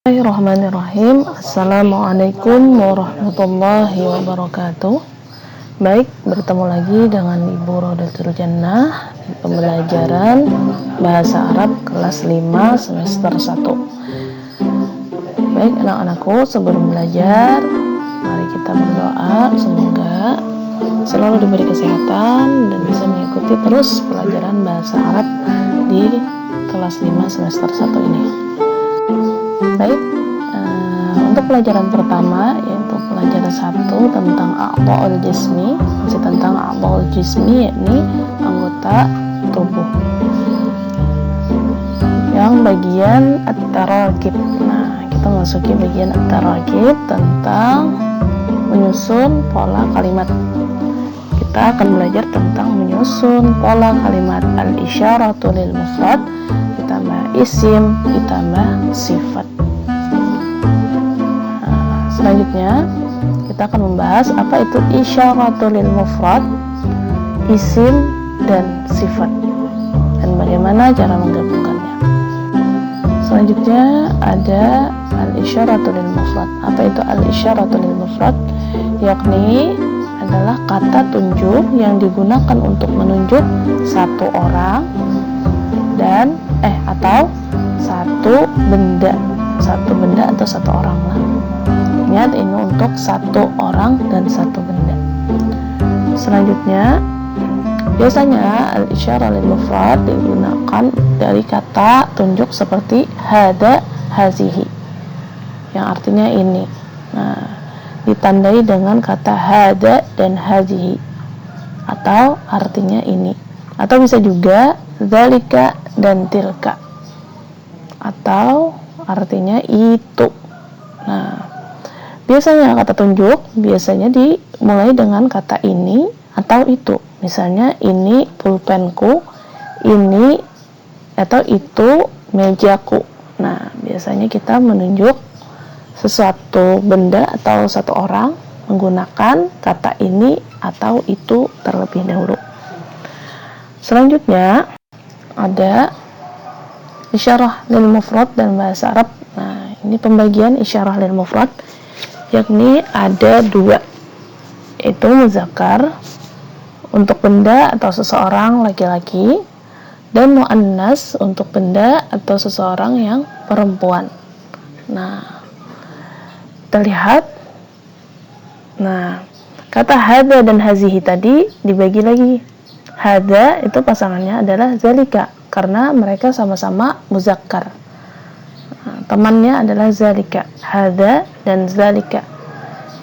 Bismillahirrahmanirrahim. Assalamualaikum warahmatullahi wabarakatuh. Baik, bertemu lagi dengan Ibu Rodatul Jannah di pembelajaran Bahasa Arab kelas 5 semester 1. Baik anak-anakku, sebelum belajar mari kita berdoa semoga selalu diberi kesehatan dan bisa mengikuti terus pelajaran Bahasa Arab di kelas 5 semester 1 ini. Baik, untuk pelajaran pertama yaitu pelajaran 1 tentang a'dha'ul jismi, masih tentang a'dha'ul jismi yakni anggota tubuh yang bagian at-tarakib. Nah, kita masuki bagian at-tarakib tentang menyusun pola kalimat. Kita akan belajar tentang menyusun pola kalimat al-isyaratu lil mufrad ditambah isim ditambah sifat. Selanjutnya kita akan membahas apa itu isyaratul lil mufrad, isim dan sifat, dan bagaimana cara menggabungkannya. Selanjutnya ada al-isyaratul lil mufrad. Apa itu al-isyaratul lil mufrad? Yakni adalah kata tunjuk yang digunakan untuk menunjuk satu orang dan atau satu benda atau satu orang lah. Ingat, ini untuk satu orang dan satu benda. Selanjutnya, biasanya al-isyarah lil mufrad digunakan dari kata tunjuk seperti hada, hazihi, yang artinya ini. Nah, ditandai dengan kata hada dan hazihi, atau artinya ini. Atau bisa juga zalika dan tilka, atau artinya itu. Nah, biasanya kata tunjuk biasanya dimulai dengan kata ini atau itu. Misalnya ini pulpenku, ini atau itu mejaku. Nah, biasanya kita menunjuk sesuatu benda atau satu orang menggunakan kata ini atau itu terlebih dahulu. Selanjutnya ada isyarah lil mufrad dan bahasa Arab. Nah, ini pembagian isyarah lil mufrad, yakni ada dua, yaitu muzakkar untuk benda atau seseorang laki-laki, dan muannas untuk benda atau seseorang yang perempuan. Nah, kita lihat. Nah, kata hada dan hazihi tadi dibagi lagi. Hada itu pasangannya adalah zalika karena mereka sama-sama muzakkar. Temannya adalah zalika, hada dan zalika.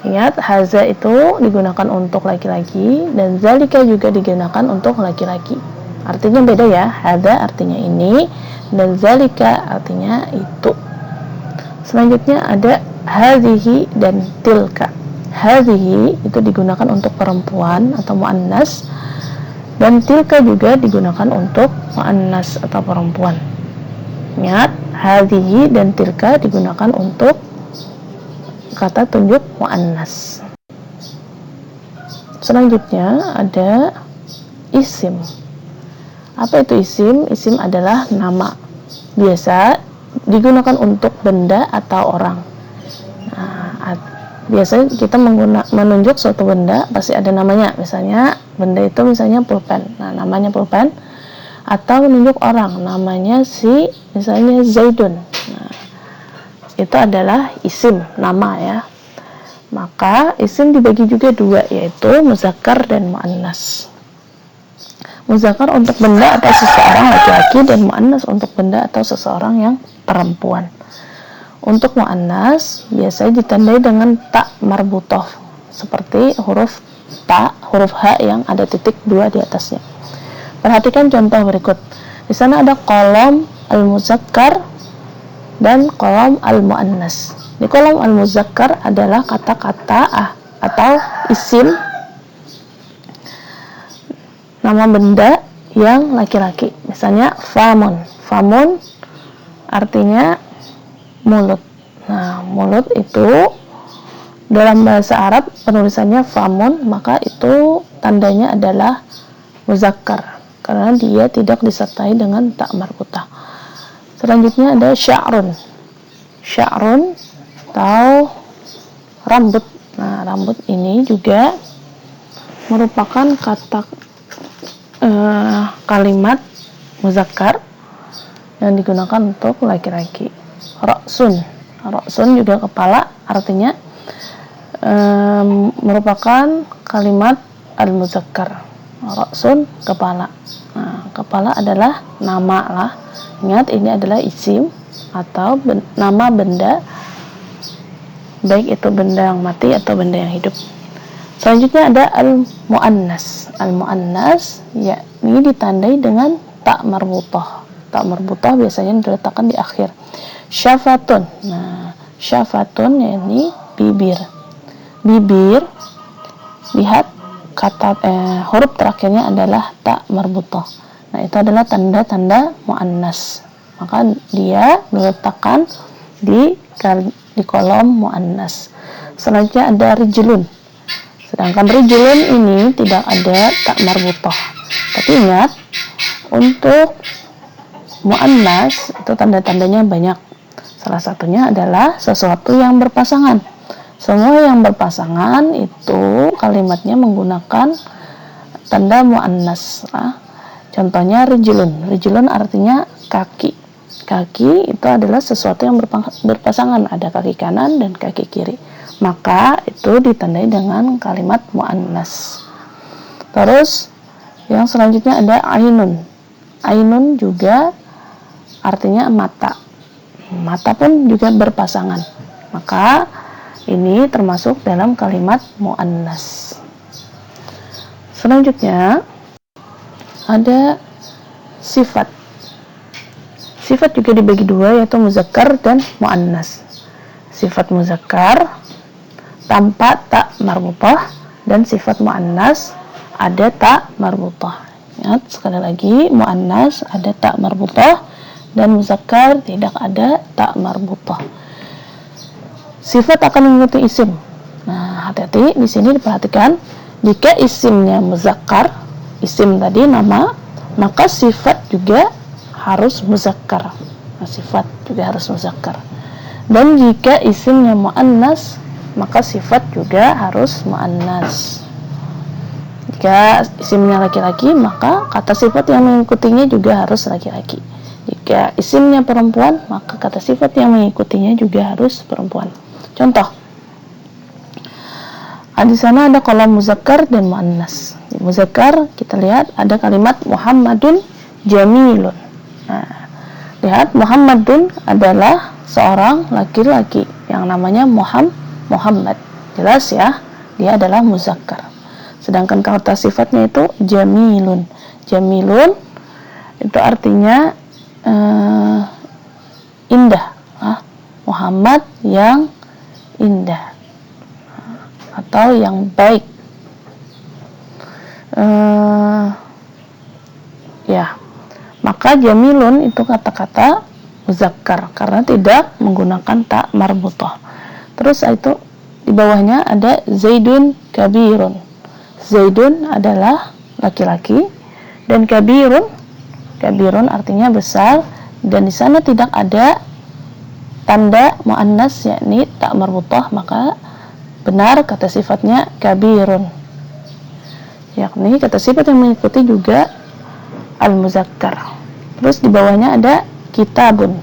Ingat, haza itu digunakan untuk laki-laki dan zalika juga digunakan untuk laki-laki. Artinya beda ya, hada artinya ini dan zalika artinya itu. Selanjutnya ada hazihi dan tilka. Hazihi itu digunakan untuk perempuan atau muannas, dan tilka juga digunakan untuk muannas atau perempuan. Ingat, hadhihi dan tilka digunakan untuk kata tunjuk muannas. Selanjutnya ada isim. Apa itu isim? Isim adalah nama. Biasa digunakan untuk benda atau orang. Nah, biasanya kita menunjuk suatu benda pasti ada namanya. Misalnya benda itu misalnya pulpen. Nah, namanya pulpen. Atau menunjuk orang, namanya misalnya Zaidun. Nah, itu adalah isim, nama ya. Maka isim dibagi juga dua, yaitu muzakkar dan muannas. Muzakkar untuk benda atau seseorang laki-laki, dan muannas untuk benda atau seseorang yang perempuan. Untuk muannas biasanya ditandai dengan ta marbutah, seperti huruf ta, huruf ha yang ada titik 2 di atasnya. Perhatikan contoh berikut. Di sana ada kolom al-muzakkar dan kolom al-muannas. Di kolom al-muzakkar adalah kata-kata atau isim nama benda yang laki-laki. Misalnya famun. Famun artinya mulut. Nah, mulut itu dalam bahasa Arab penulisannya famun, maka itu tandanya adalah muzakkar karena dia tidak disertai dengan ta marbutah. Selanjutnya ada sya'run. sya'run atau rambut. Nah, rambut ini juga merupakan kata kalimat muzakkar yang digunakan untuk laki-laki. Ra'sun juga kepala, artinya merupakan kalimat al-muzakkar. Ra'sun kepala. Nah, kepala adalah nama lah. Ingat, ini adalah isim atau nama benda, baik itu benda yang mati atau benda yang hidup. Selanjutnya ada al-mu'annas. Al-mu'annas yakni ditandai dengan tak marbutah. Tak marbutah biasanya diletakkan di akhir. Syafatun. Nah, syafatun yakni bibir. Bibir, lihat kata huruf terakhirnya adalah tak marbutah. Nah, itu adalah tanda-tanda mu'annas. Maka dia diletakkan di kolom mu'annas. Selanjutnya ada rijlun. Sedangkan rijlun ini tidak ada tak marbutah. Tapi ingat, untuk mu'annas itu tanda-tandanya banyak. Salah satunya adalah sesuatu yang berpasangan. Semua yang berpasangan itu kalimatnya menggunakan tanda mu'annas. Contohnya rijlun. Rijlun artinya kaki. Kaki itu adalah sesuatu yang berpasangan. Ada kaki kanan dan kaki kiri. Maka itu ditandai dengan kalimat mu'annas. Terus yang selanjutnya ada ainun. Ainun juga artinya mata. Mata pun juga berpasangan. Maka ini termasuk dalam kalimat mu'annas. Selanjutnya ada sifat. Sifat juga dibagi dua, yaitu muzakkar dan mu'annas. Sifat muzakkar tanpa tak marbutah dan sifat mu'annas ada tak marbutah. Ingat sekali lagi, mu'annas ada tak marbutah dan muzakkar tidak ada tak marbutah. Sifat akan mengikuti isim. Nah, hati-hati di sini diperhatikan, jika isimnya muzakkar, isim tadi nama, maka sifat juga harus muzakkar. Nah, sifat juga harus muzakkar. Dan jika isimnya mu'annas, maka sifat juga harus mu'annas. Jika isimnya laki-laki, maka kata sifat yang mengikutinya juga harus laki-laki. Jika isimnya perempuan, maka kata sifat yang mengikutinya juga harus perempuan. Contoh, di sana ada kolom muzakkar dan mu'annas. Di muzakkar kita lihat ada kalimat Muhammadun jamilun. Nah, lihat, Muhammadun adalah seorang laki-laki yang namanya Muhammad. Jelas ya, dia adalah muzakkar. Sedangkan kata sifatnya itu jamilun. Jamilun itu artinya indah. Muhammad yang indah atau yang baik. Maka jamilun itu kata-kata muzakkar karena tidak menggunakan tak marbutah. Terus itu di bawahnya ada Zaidun kabirun. Zaidun adalah laki-laki dan kabirun artinya besar, dan di sana tidak ada tanda mu'annas yakni tak marbutah, maka benar kata sifatnya kabirun. Yakni kata sifat yang mengikuti juga al-muzakkar. Terus di bawahnya ada kitabun.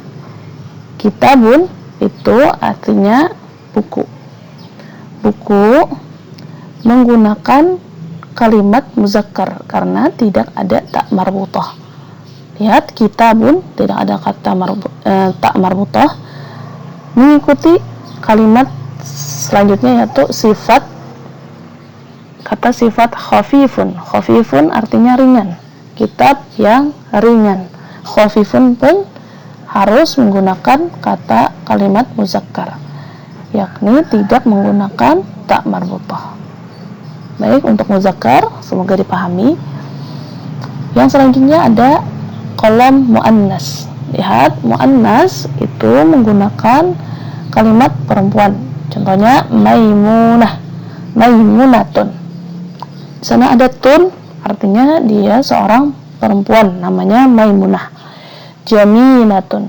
Kitabun itu artinya buku. Buku menggunakan kalimat muzakkar karena tidak ada tak marbutah. Lihat, kitabun tidak ada kata tak marbutah, mengikuti kalimat selanjutnya yaitu sifat, kata sifat khafifun. Khafifun artinya ringan. Kitab yang ringan. Khafifun pun harus menggunakan kata kalimat muzakkar, yakni tidak menggunakan tak marbutah. Baik, untuk muzakkar semoga dipahami. Yang selanjutnya ada kolom mu'annas. Lihat, mu'annas itu menggunakan kalimat perempuan. Contohnya Maimunatun. Di sana ada tun, artinya dia seorang perempuan, namanya Maimunah. Jamilatun.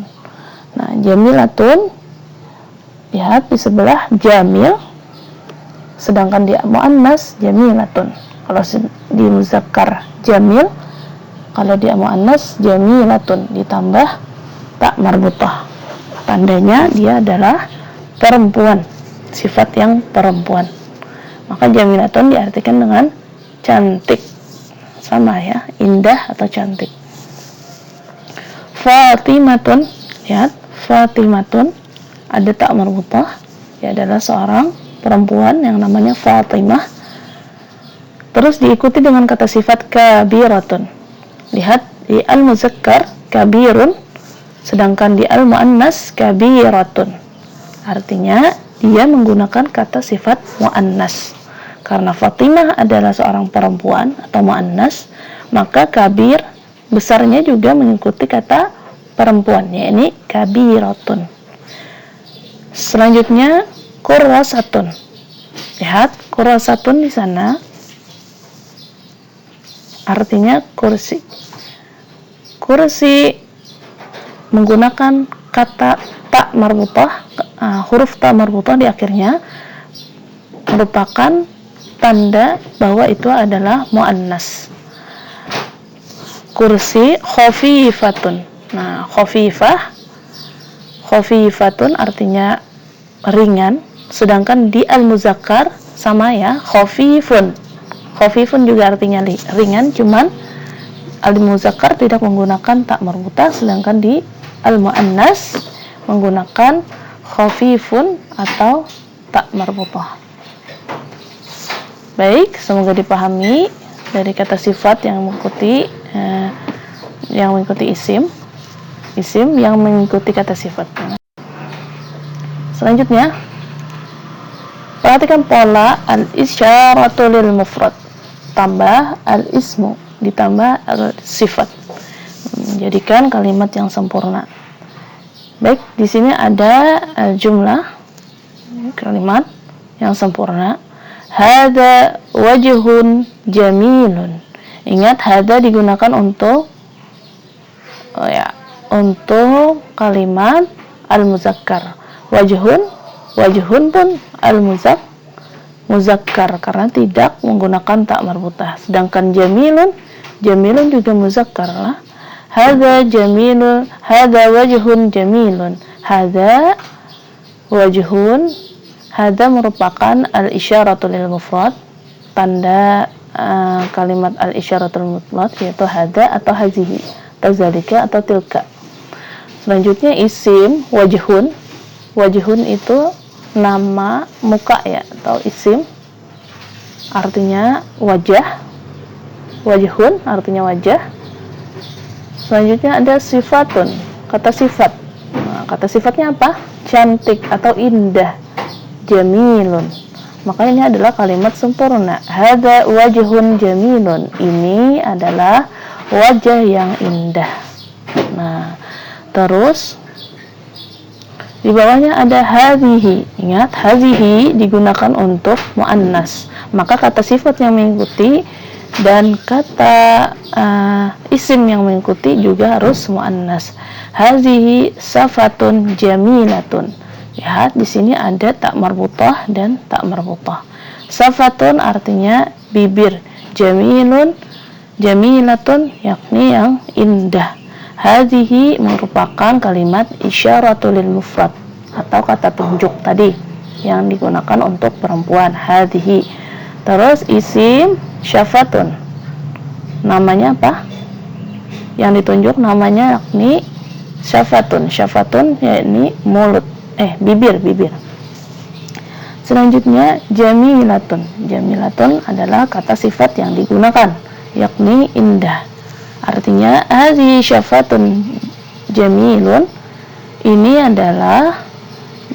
Nah, jamilatun Lihat di sebelah jamil, sedangkan di muannas jamilatun. Kalau di muzakkar jamil, kalau di muannas jamilatun, ditambah tak marbutah. Tandanya dia adalah perempuan, sifat yang perempuan. Maka jamilatun diartikan dengan cantik, sama ya, indah atau cantik. Fatimatun, lihat Fatimatun ada tak marbutah, dia adalah seorang perempuan yang namanya Fatimah. Terus diikuti dengan kata sifat kabiratun. Lihat di al-muzakkar kabirun, sedangkan di al-muannas kabiratun. Artinya dia menggunakan kata sifat muannas. Karena Fatimah adalah seorang perempuan atau muannas, maka kabir besarnya juga mengikuti kata perempuan, yakni kabiratun. Selanjutnya kurrasatun. Lihat kurrasatun di sana artinya kursi. Kursi menggunakan kata tak marbutah, huruf tak marbutah di akhirnya, merupakan tanda bahwa itu adalah muannas. Kursi khafifatun. Nah, khafifatun artinya ringan, sedangkan di al-muzakkar sama ya, khafifun. Khafifun juga artinya ringan, cuman al-muzakkar tidak menggunakan tak marbutah, sedangkan di al-muannas menggunakan khafifun atau tak marbutah. Baik, semoga dipahami dari kata sifat yang mengikuti isim yang mengikuti kata sifat. Selanjutnya, perhatikan pola al-isyaratu lil mufrad, tambah al-ismu ditambah al-sifat, menjadikan kalimat yang sempurna. Baik, di sini ada jumlah kalimat yang sempurna. Hada wajhun jamilun. Ingat, hada digunakan untuk untuk kalimat al-muzakkar. Wajhun pun al-muzakkar karena tidak menggunakan tak marbutah. Sedangkan jamilun juga muzakkar lah. Hada jamilun, hada wajhun jamilun. Hada wajhun, hada merupakan al-isyaratul lil mufrad, tanda kalimat al-isyaratul mufrad, yaitu hada atau hazihi atau zalika atau tilka. Selanjutnya isim wajhun. Wajhun itu nama muka ya, atau isim artinya wajah. Wajhun artinya wajah. Selanjutnya ada sifatun, kata sifat. Nah, kata sifatnya apa? Cantik atau indah. Jamilun. Maka ini adalah kalimat sempurna. Hada wajhun jamilun. Ini adalah wajah yang indah. Nah, terus di bawahnya ada hadhihi. Ingat, hadhihi digunakan untuk muannas. Maka kata sifat yang mengikuti dan kata isim yang mengikuti juga harus muannas. Hadhihi safatun jamilatun. Lihat di sini ada tak marbutah dan tak marbutah. Safatun artinya bibir, jamilun jamilatun yakni yang indah. Hadhihi merupakan kalimat isyaratul lil mufrad atau kata tunjuk tadi yang digunakan untuk perempuan, hadhihi. Terus isim syafatun, namanya apa? Yang ditunjuk namanya yakni syafatun. Syafatun yakni mulut, bibir. Selanjutnya jamilatun. Jamilatun adalah kata sifat yang digunakan yakni indah. Artinya hadhihi syafatun jamilun, ini adalah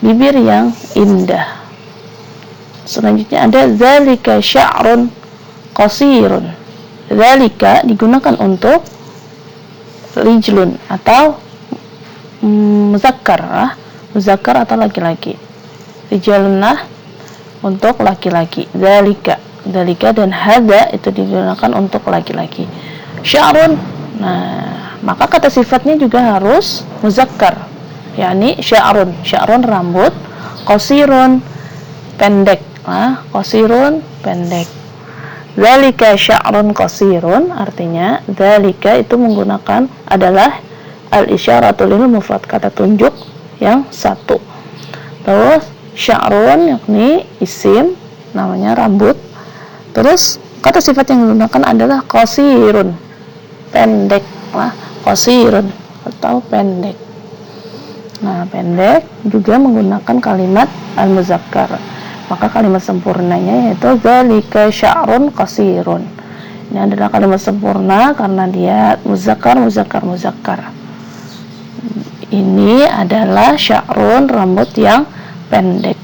bibir yang indah. Selanjutnya ada zalika sya'run qasirun. Zalika digunakan untuk rijlun atau muzakkar atau laki-laki. Rijalunlah untuk laki-laki. Zalika dan hada itu digunakan untuk laki-laki. Sya'run, nah maka kata sifatnya juga harus muzakkar, yakni sya'run rambut, qasirun pendek. Qasirun pendek. Dzalika sya'run qasirun, artinya dzalika itu menggunakan adalah al-isyaratu lil mufrad, kata tunjuk yang satu. Terus sya'run yakni isim, namanya rambut. Terus kata sifat yang digunakan adalah qasirun, pendek. Qasirun atau pendek. Nah, pendek juga menggunakan kalimat al-muzakkar. Maka kalimat sempurnanya yaitu dzalika sya'run qasirun. Ini adalah kalimat sempurna karena dia muzakkar. Ini adalah sya'run, rambut yang pendek.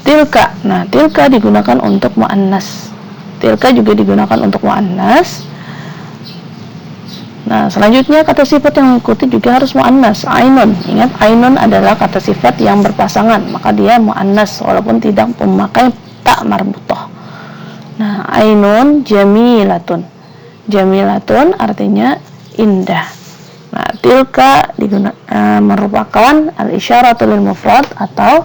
Tilka. Nah, tilka digunakan untuk muannas. Tilka juga digunakan untuk muannas. Nah, selanjutnya kata sifat yang mengikuti juga harus muannas. Ainun. Ingat, ainun adalah kata sifat yang berpasangan, maka dia muannas walaupun tidak memakai ta marbutah. Nah, ainun jamilatun. Jamilatun artinya indah. Nah, tilka merupakan al-isyaratu lil mufrad atau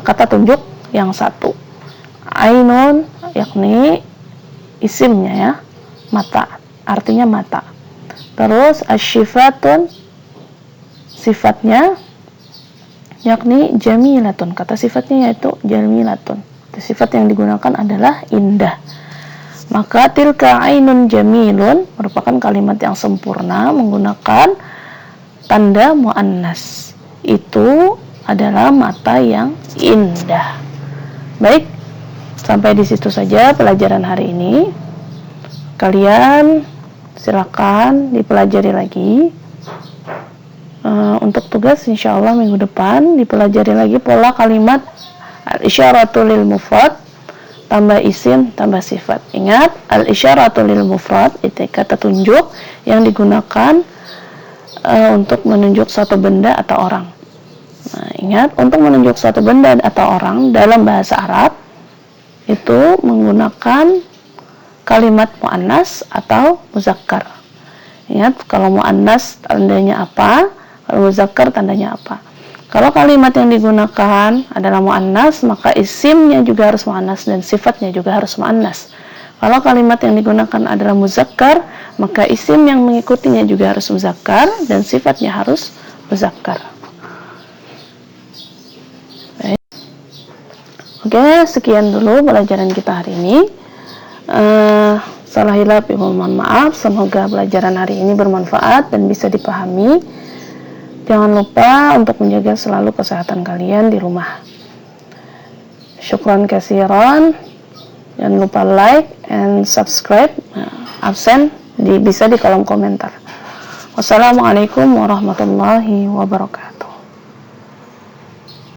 kata tunjuk yang satu. Ainun yakni isimnya ya, mata, artinya mata. Terus asyifatun sifatnya yakni jamilatun, kata sifatnya yaitu jamilatun. Sifat yang digunakan adalah indah. Maka tilka ainun jamilun merupakan kalimat yang sempurna menggunakan tanda muannas. Itu adalah mata yang indah. Baik, sampai di situ saja pelajaran hari ini. Kalian silakan dipelajari lagi. Untuk tugas insyaallah minggu depan dipelajari lagi pola kalimat al-isyaratu lil mufrad tambah isim tambah sifat. Ingat, al-isyaratu lil mufrad itu kata tunjuk yang digunakan untuk menunjuk suatu benda atau orang. Nah, ingat, untuk menunjuk suatu benda atau orang dalam bahasa Arab itu menggunakan kalimat muannas atau muzakkar. Ingat, kalau muannas tandanya apa, kalau muzakkar tandanya apa. Kalau kalimat yang digunakan adalah muannas, maka isimnya juga harus muannas dan sifatnya juga harus muannas. Kalau kalimat yang digunakan adalah muzakkar, maka isim yang mengikutinya juga harus muzakkar dan sifatnya harus muzakkar. Baik. Oke, sekian dulu pelajaran kita hari ini. Salah hilaf, mohon maaf. Semoga pelajaran hari ini bermanfaat dan bisa dipahami. Jangan lupa untuk menjaga selalu kesehatan kalian di rumah. Syukran kasiran. Jangan lupa like and subscribe. Absen bisa di kolom komentar. Wassalamualaikum warahmatullahi wabarakatuh.